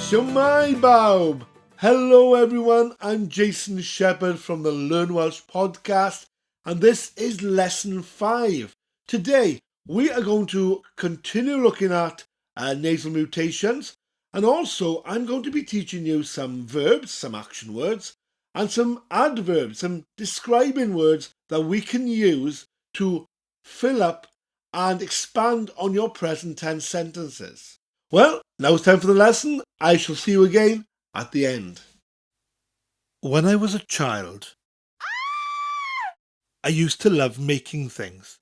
Shwmae bawb! Hello everyone, I'm Jason Shepherd from the Learn Welsh podcast and this is lesson 5. Today we are going to continue looking at nasal mutations, and also I'm going to be teaching you some verbs, some action words, and some adverbs, some describing words that we can use to fill up and expand on your present tense sentences. Well, now it's time for the lesson. I shall see you again at the end. When I was a child, I used to love making things.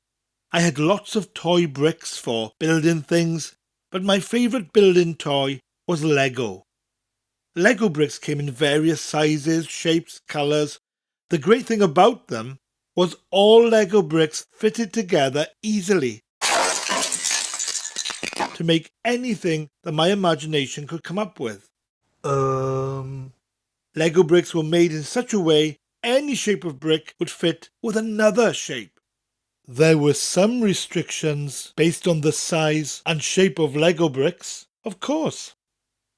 I had lots of toy bricks for building things, but my favourite building toy was Lego. Lego bricks came in various sizes, shapes, colours. The great thing about them was all Lego bricks fitted together easily to make anything that my imagination could come up with. Lego bricks were made in such a way any shape of brick would fit with another shape. There were some restrictions based on the size and shape of Lego bricks, of course.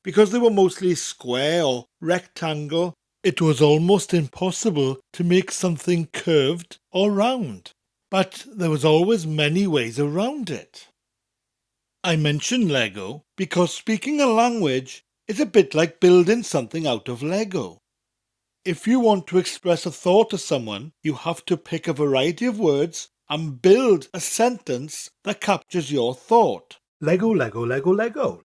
Because they were mostly square or rectangle, it was almost impossible to make something curved or round. But there was always many ways around it. I mention Lego because speaking a language is a bit like building something out of Lego. If you want to express a thought to someone, you have to pick a variety of words and build a sentence that captures your thought. Lego, Lego, Lego, Lego.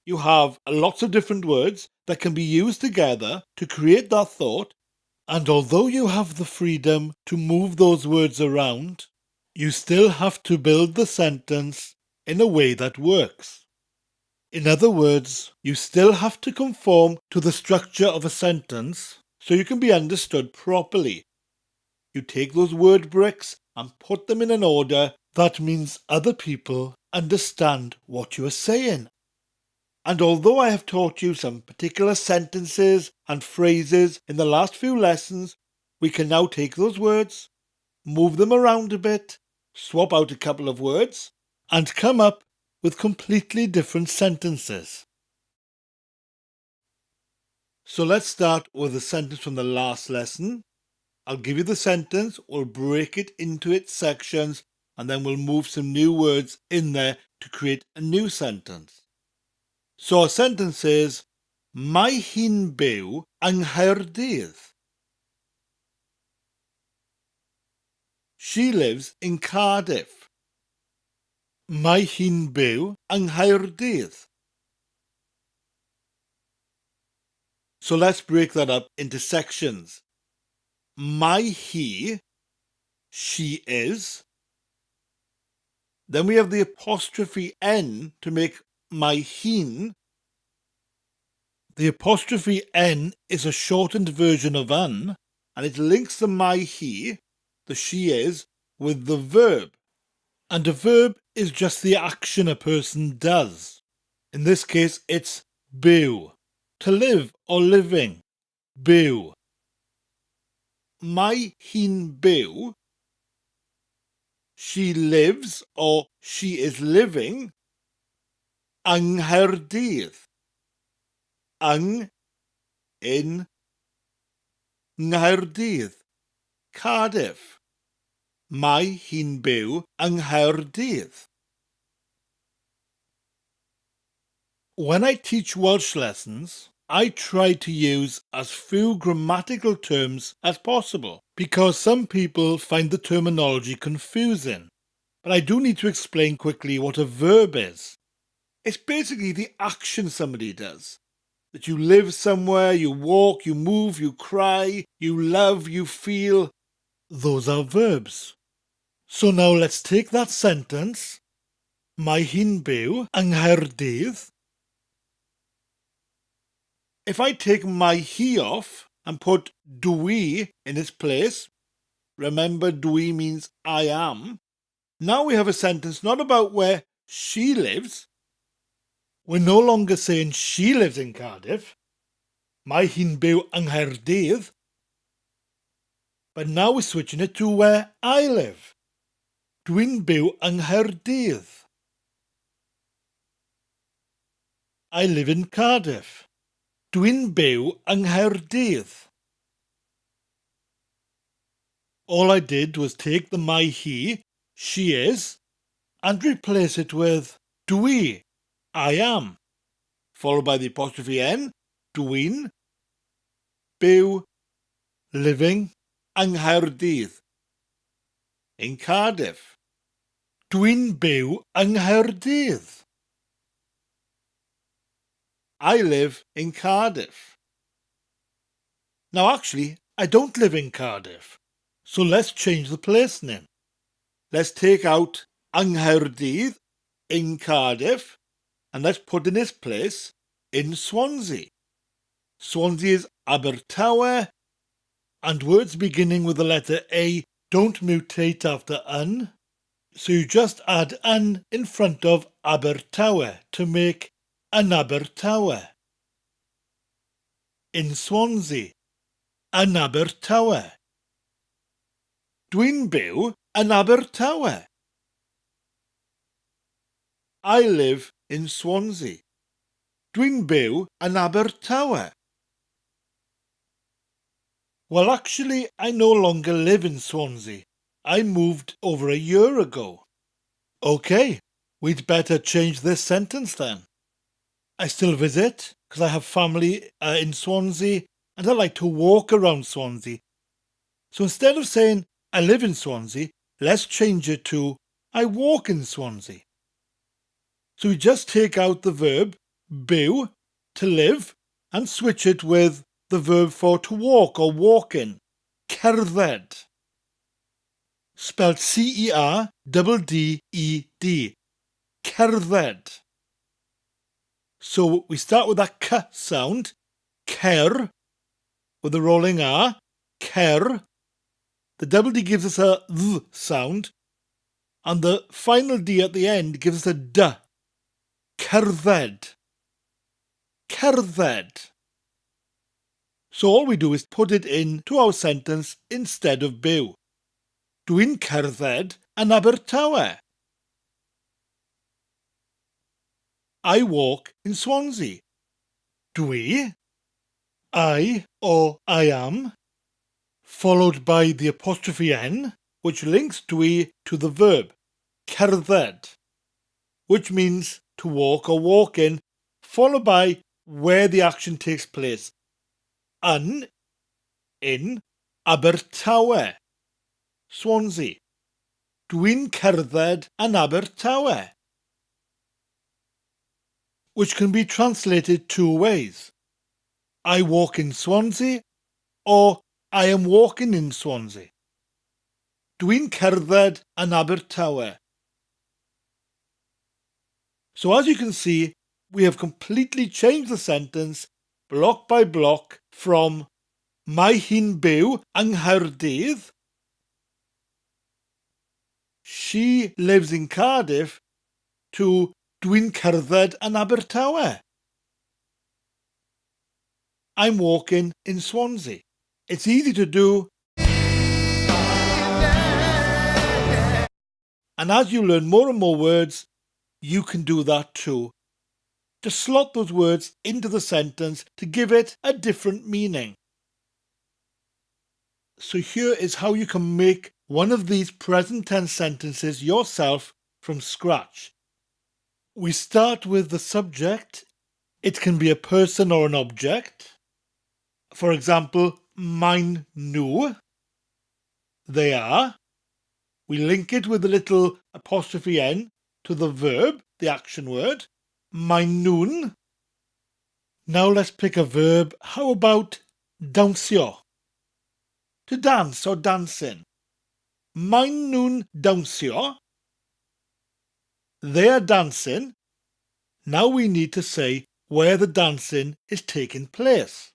You have lots of different words that can be used together to create that thought, and although you have the freedom to move those words around, you still have to build the sentence in a way that works. In other words, you still have to conform to the structure of a sentence so you can be understood properly. You take those word bricks and put them in an order that means other people understand what you are saying. And although I have taught you some particular sentences and phrases in the last few lessons, we can now take those words, move them around a bit, swap out a couple of words, and come up with completely different sentences. So let's start with a sentence from the last lesson. I'll give you the sentence, we'll break it into its sections, and then we'll move some new words in there to create a new sentence. So our sentence is, Mae hi'n byw yng Nghaerdydd. She lives in Cardiff. Mae hi'n byw yng Nghaerdydd. So let's break that up into sections. Mae hi, she is. Then we have the apostrophe N to make mae hi'n. The apostrophe N is a shortened version of an, and it links the mae hi, the she is, with the verb. And a verb is just the action a person does. In this case, it's byw, to live or living. Byw. Mae hi'n byw. She lives or she is living yng Nghaerdydd. Yng, in, Nghaerdydd, Cardiff. Mae hi'n byw yng Nghaerdydd. When I teach Welsh lessons, I try to use as few grammatical terms as possible because some people find the terminology confusing. But I do need to explain quickly what a verb is. It's basically the action somebody does. That you live somewhere, you walk, you move, you cry, you love, you feel. Those are verbs. So now let's take that sentence. Mae hi'n byw yng Nghaerdydd. If I take mae hi off and put dwi in its place, remember dwi means I am. Now we have a sentence not about where she lives. We're no longer saying she lives in Cardiff. Mae hi'n byw yng Nghaerdydd. But now we're switching it to where I live. Dwi'n byw yng Nghaerdydd. I live in Cardiff. Dwi'n byw yng Nghaerdydd. All I did was take the my he, she is, and replace it with dwi, I am, followed by the apostrophe n, dwi'n, byw, living, yng Nghaerdydd, in Cardiff. Dwi'n byw yng Nghaerdydd. I live in Cardiff. Now actually, I don't live in Cardiff, so let's change the place name. Let's take out yng Nghaerdydd in Cardiff and let's put in its place in Swansea. Swansea is Abertawe, and words beginning with the letter A don't mutate after un, so you just add un in front of Abertawe to make an Abertawe. In Swansea, an Abertawe. Dwi'n byw yn Abertawe. I live in Swansea. Dwi'n byw yn Abertawe. Well, actually, I no longer live in Swansea. I moved over a year ago. Okay, we'd better change this sentence then. I still visit because I have family in Swansea and I like to walk around Swansea. So instead of saying I live in Swansea, let's change it to I walk in Swansea. So we just take out the verb byw, to live, and switch it with the verb for to walk or walk in, cerdded. Spelled C-E-R-D-D-E-D, cerdded. So we start with that k sound, cer, with the rolling R, cer. The double D gives us a th sound, and the final D at the end gives us a d, cerdded. Cerdded. So all we do is put it into our sentence instead of byw. Dwi'n cerdded yn Abertawe. I walk in Swansea. Dwi, I or I am, followed by the apostrophe n, which links dwi to the verb, cerdded, which means to walk or walk in, followed by where the action takes place. In Abertawe, Swansea. Dwi'n cerdded yn Abertawe. Which can be translated two ways. I walk in Swansea or I am walking in Swansea. Dwi'n cerdded yn Abertawe. So as you can see, we have completely changed the sentence block by block from mae hi'n byw yng Nghaerdydd, she lives in Cardiff, to dwi'n cerdded yn Abertawe. I'm walking in Swansea. It's easy to do. And as you learn more and more words, you can do that too. Just slot those words into the sentence to give it a different meaning. So here is how you can make one of these present tense sentences yourself from scratch. We start with the subject. It can be a person or an object. For example, mae'n nhw. They are. We link it with a little apostrophe n to the verb, the action word. Mae'n nhw'n. Now let's pick a verb. How about dawnsio? To dance or dancing. Mae'n nhw'n dawnsio. They are dancing. Now we need to say where the dancing is taking place.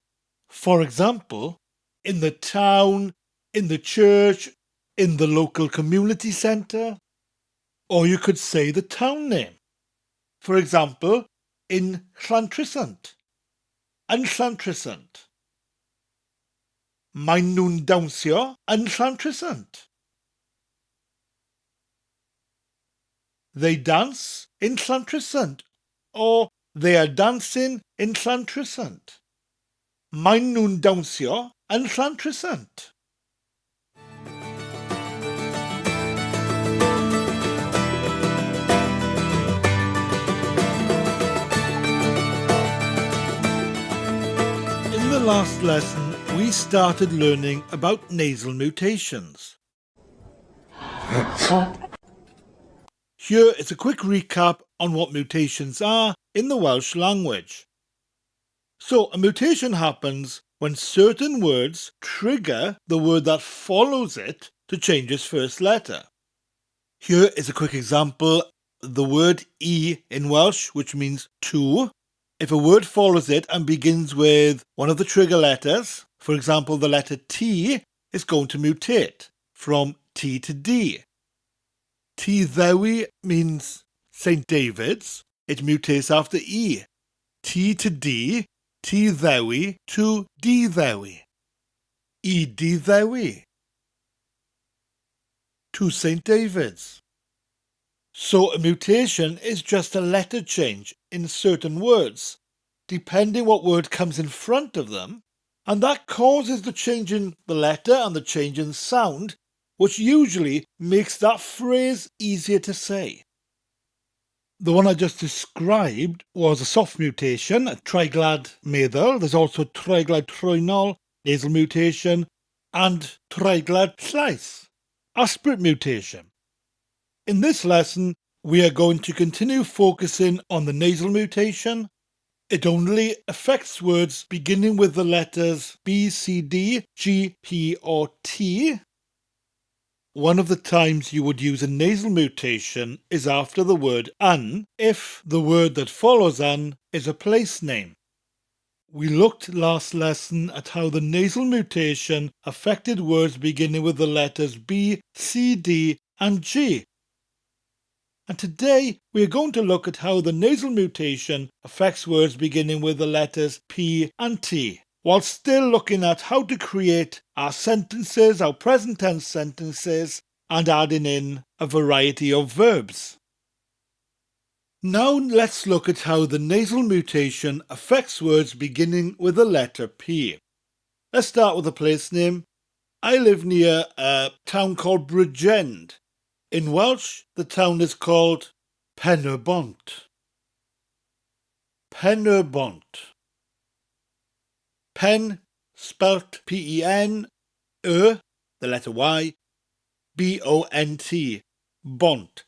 For example, in the town, in the church, in the local community centre. Or you could say the town name. For example, in Llantrisant. Yn Llantrisant. Mae'n nhw'n dawnsio yn Llantrisant. They dance in Llantrisant, or they are dancing in Llantrisant. Maen nhw'n dawnsio yn Llantrisant. In the last lesson, we started learning about nasal mutations. Here is a quick recap on what mutations are in the Welsh language. So, a mutation happens when certain words trigger the word that follows it to change its first letter. Here is a quick example. The word E in Welsh, which means two. If a word follows it and begins with one of the trigger letters, for example, the letter T, is going to mutate from T to D. T Ddewi means St. David's. It mutates after E. T to D, T Ddewi to D Ddewi. E D Ddewi to St. David's. So a mutation is just a letter change in certain words, depending what word comes in front of them, and that causes the change in the letter and the change in sound, which usually makes that phrase easier to say. The one I just described was a soft mutation, a treiglad meddwl. There's also treiglad trwynol, nasal mutation, and treiglad llais, aspirate mutation. In this lesson, we are going to continue focusing on the nasal mutation. It only affects words beginning with the letters B, C, D, G, P, or T. One of the times you would use a nasal mutation is after the word un, if the word that follows un is a place name. We looked last lesson at how the nasal mutation affected words beginning with the letters B, C, D, and G. And today we are going to look at how the nasal mutation affects words beginning with the letters P and T, while still looking at how to create our sentences, our present tense sentences, and adding in a variety of verbs. Now let's look at how the nasal mutation affects words beginning with the letter P. Let's start with a place name. I live near a town called Bridgend. In Welsh, the town is called Penrbont. Penrbont. Pen, spelt P-E-N, the letter Y, B-O-N-T, Bont.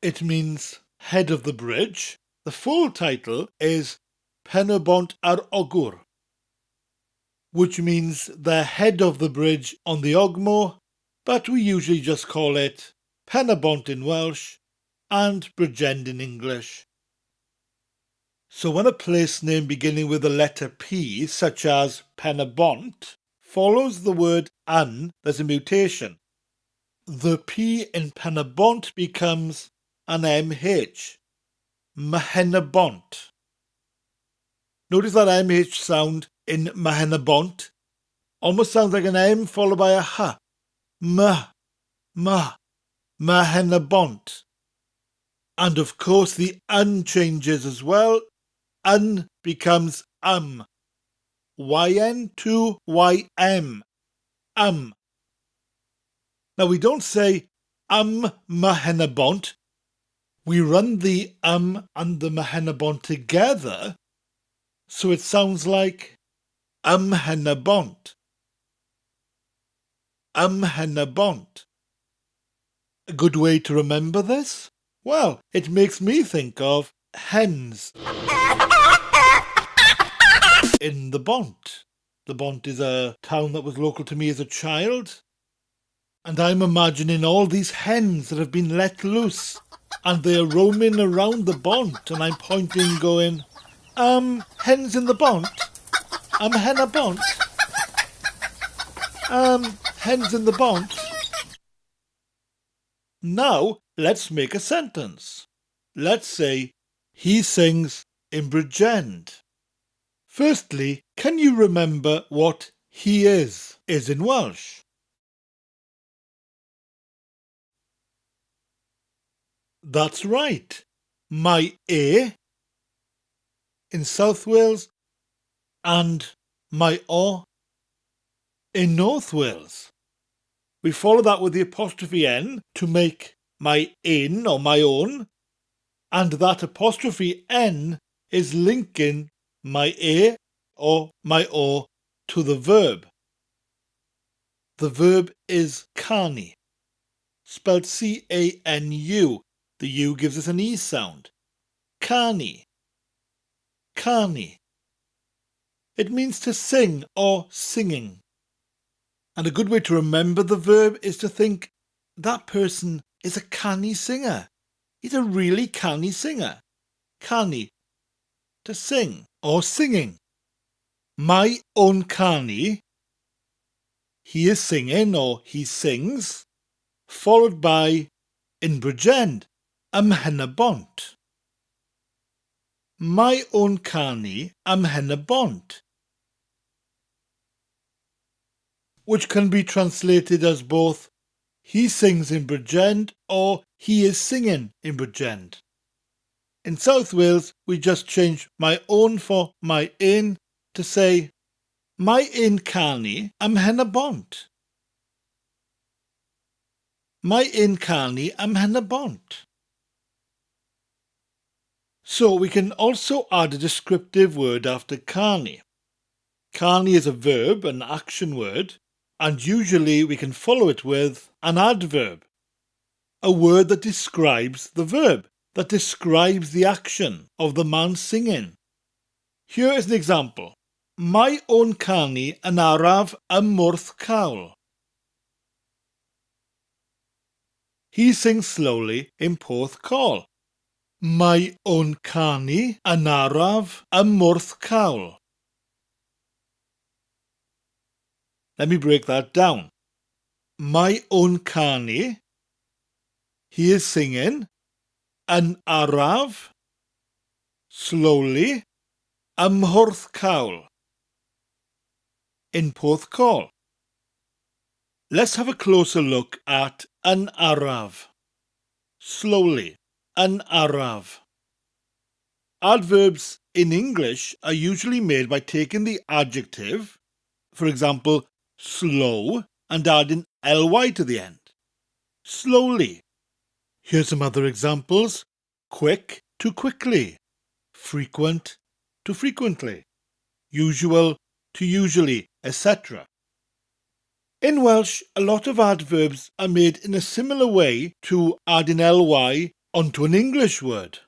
It means head of the bridge. The full title is Penrbont ar Ogwr, which means the head of the bridge on the Ogmore, but we usually just call it Penrbont in Welsh and Bridgend in English. So when a place name beginning with the letter P, such as Penrbont, follows the word un, there's a mutation. The P in Penrbont becomes an MH, Mhenebont. Notice that MH sound in Mhenebont almost sounds like an M followed by a H. Mhenebont. And of course the un changes as well. Un becomes YN to YM. Now we don't say Mhenebont. We run the and the Mhenebont together, so it sounds like Mhenebont. Mhenebont. A good way to remember this? Well, it makes me think of hens in the Bont. The Bont is a town that was local to me as a child. And I'm imagining all these hens that have been let loose and they're roaming around the Bont, and I'm pointing going, hens in the Bont? Henna Bont? Hens in the Bont? Now, let's make a sentence. Let's say, he sings in Bridgend. Firstly, can you remember what he is in Welsh? That's right. Mae in South Wales and my o. In North Wales, we follow that with the apostrophe n to make my in or my own, and that apostrophe n is linking my a or my o to the verb. The verb is Connie, spelled C-A-N-U. The U gives us an E sound. Connie. Connie. It means to sing or singing. And a good way to remember the verb is to think that person is a canny singer. He's a really canny singer. Canny, to sing or singing. My own Connie, he is singing or he sings, followed by in Bridgend, henna bont. My own Connie, henna bont, which can be translated as both he sings in Bridgend or he is singing in Bridgend. In South Wales, we just change my own for my in to say my in Connie, henna bont. My in Connie, henna bont. So we can also add a descriptive word after Connie. Connie is a verb, an action word, and usually we can follow it with an adverb, a word that describes the verb, that describes the action of the man singing. Here is an example. My own Connie yn araf ymwrth cawl. He sings slowly in Porth Call. My own Connie yn araf ymwrth cawl. Let me break that down. My own Connie, he is singing, yn araf, slowly, ymwrth cawl, in Porth Call. Let's have a closer look at yn araf, slowly, yn araf. Adverbs in English are usually made by taking the adjective, for example, slow, and adding ly to the end. Slowly. Here's some other examples. Quick to quickly. Frequent to frequently. Usual to usually, etc. In Welsh, a lot of adverbs are made in a similar way to adding ly onto an English word.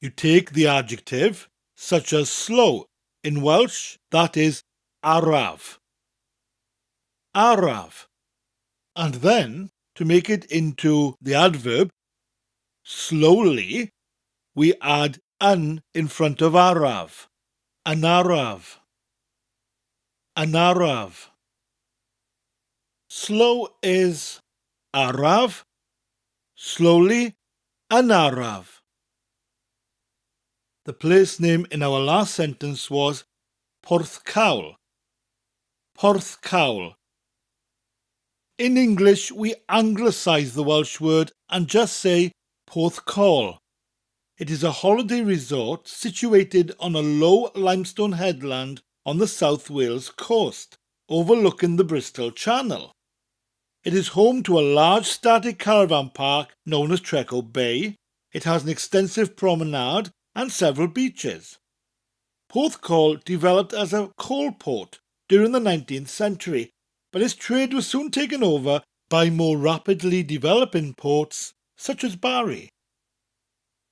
You take the adjective, such as slow. In Welsh, that is araf. Araf. And then, to make it into the adverb, slowly, we add yn in front of araf. Yn araf. Yn araf. Slow is araf. Slowly, yn araf. The place name in our last sentence was Porth Cawl. Porth Cawl. In English, we anglicise the Welsh word and just say Porth Call. It is a holiday resort situated on a low limestone headland on the South Wales coast, overlooking the Bristol Channel. It is home to a large static caravan park known as Treco Bay. It has an extensive promenade and several beaches. Porth Call developed as a coal port during the 19th century, but its trade was soon taken over by more rapidly developing ports such as Barry.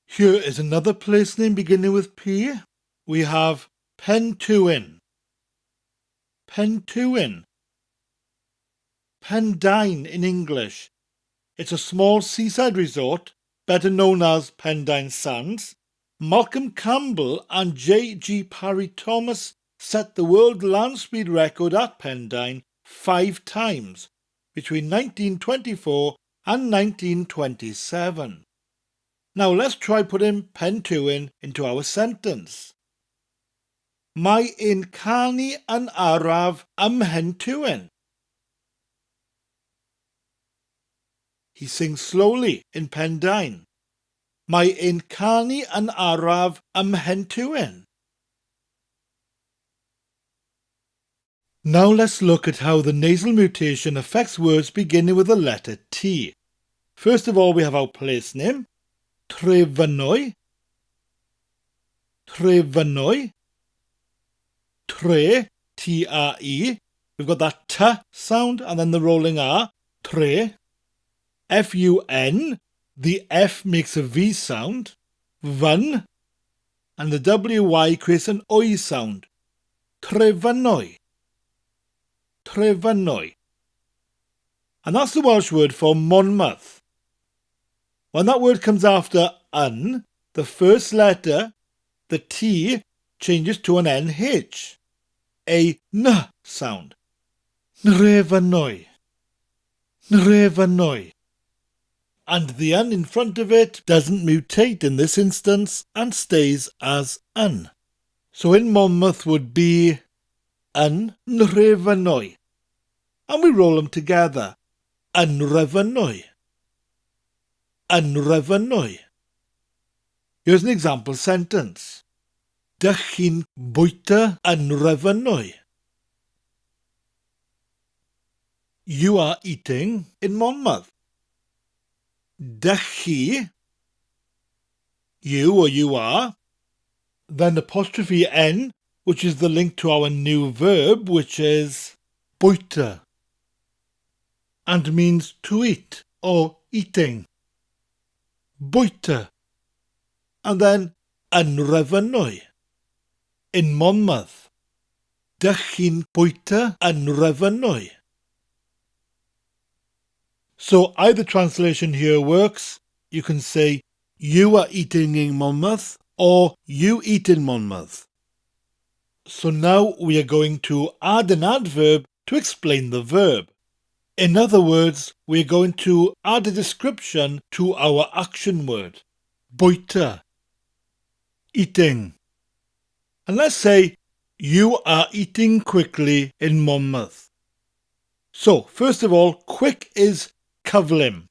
Here is another place name beginning with P. We have Pentwyn. Pentwyn. Pendine in English. It's a small seaside resort, better known as Pendine Sands. Malcolm Campbell and J.G. Parry Thomas set the world land speed record at Pendine 5 times between 1924 and 1927. Now let's try putting Pentwyn into our sentence. Mae ein canu yn araf ym Pentwyn. He sings slowly in Pendine. Mae ein canu yn araf ym Pentwyn. Now let's look at how the nasal mutation affects words beginning with the letter T. First of all, we have our place name, Trefynwy, Trefynwy, Tre, T-R-E. We've got that T sound and then the rolling R, Tre. F-U-N, the F makes a V sound, Fyn, and the W-Y creates an Oi sound, Trefynwy, Trefynwy. And that's the Welsh word for Monmouth. When that word comes after un, the first letter, the T, changes to an NH, a N sound. Trefynwy, Trefynwy. And the un in front of it doesn't mutate in this instance and stays as un. So in Monmouth would be un Trefynwy. And we roll them together. Unrefynwy, unrefynwy. Here's an example sentence. Dych chi'n bwyta unrefynwy? You are eating in Monmouth. Dych chi, you or you are, then apostrophe N, which is the link to our new verb, which is bwyta, and means to eat or eating. Bwyta. And then unrefynwy. In Monmouth. Dych chi'n bwyta unrefynwy? So either translation here works. You can say you are eating in Monmouth or you eat in Monmouth. So now we are going to add an adverb to explain the verb. In other words, we're going to add a description to our action word. Bwyta, eating. And let's say you are eating quickly in Monmouth. So, first of all, quick is cyflym.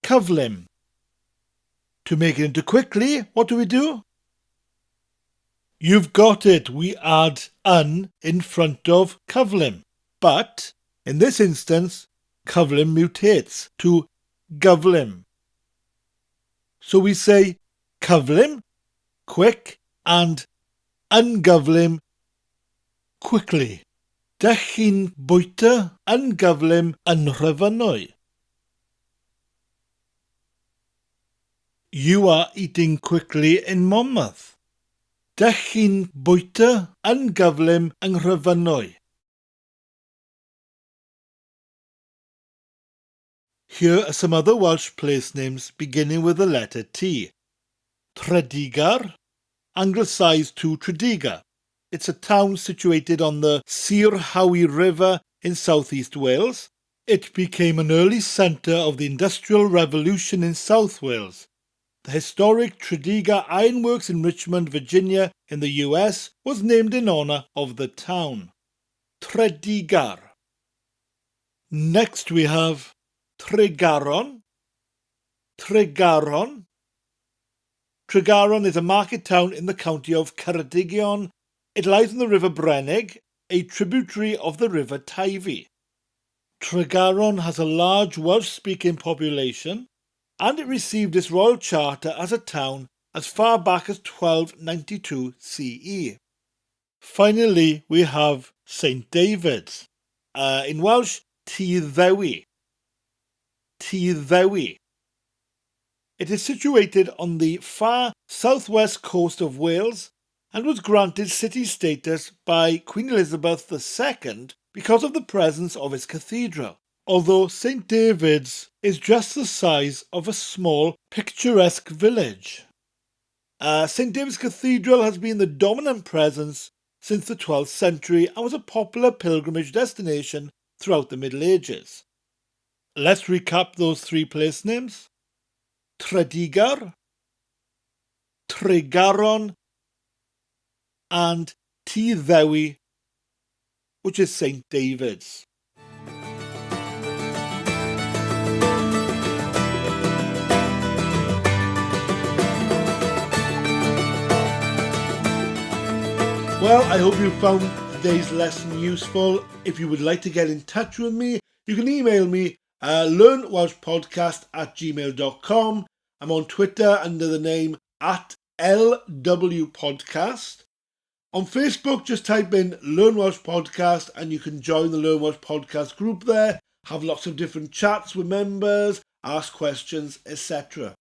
Cyflym. To make it into quickly, what do? You've got it. We add un in front of cyflym. But in this instance, cyflym mutates to gyflym. So we say cyflym, quick, and ungyflym, quickly. Dych chi'n bwyta ungyflym unrefynwy? You are eating quickly in Monmouth. Dych chi'n bwyta ungyflym unrefynwy? Here are some other Welsh place names beginning with the letter T. Trediggar, anglicised to Tredigga. It's a town situated on the Sir Howie River in southeast Wales. It became an early centre of the Industrial Revolution in South Wales. The historic Tredigga Ironworks in Richmond, Virginia in the US was named in honour of the town. Trediggar. Next we have Tregaron. Tregaron. Tregaron is a market town in the county of Ceredigion. It lies on the River Brennig, a tributary of the River Teifi. Tregaron has a large Welsh-speaking population, and it received its royal charter as a town as far back as 1292 CE. Finally, we have St David's. In Welsh, Tyddewi. Tyddewi. It is situated on the far southwest coast of Wales and was granted city status by Queen Elizabeth II because of the presence of its cathedral, although St David's is just the size of a small picturesque village. St David's Cathedral has been the dominant presence since the 12th century and was a popular pilgrimage destination throughout the Middle Ages. Let's recap those three place names. Trediggar, Tregaron, and Tyddewi, which is St David's. Well, I hope you found today's lesson useful. If you would like to get in touch with me, you can email me learnwelshpodcast@gmail.com. I'm on Twitter under the name @LWPodcast. On Facebook, just type in Learn Welsh Podcast and you can join the Learn Welsh Podcast group there, have lots of different chats with members, ask questions, etc.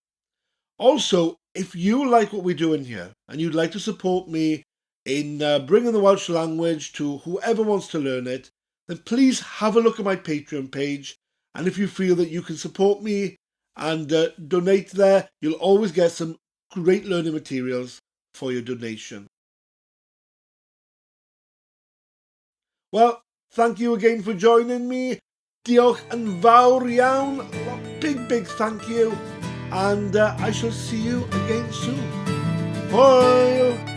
Also, if you like what we're doing here and you'd like to support me in bringing the Welsh language to whoever wants to learn it, then please have a look at my Patreon page. And if you feel that you can support me and donate there, you'll always get some great learning materials for your donation. Well, thank you again for joining me. Diolch yn fawr iawn. Big thank you. And I shall see you again soon. Bye!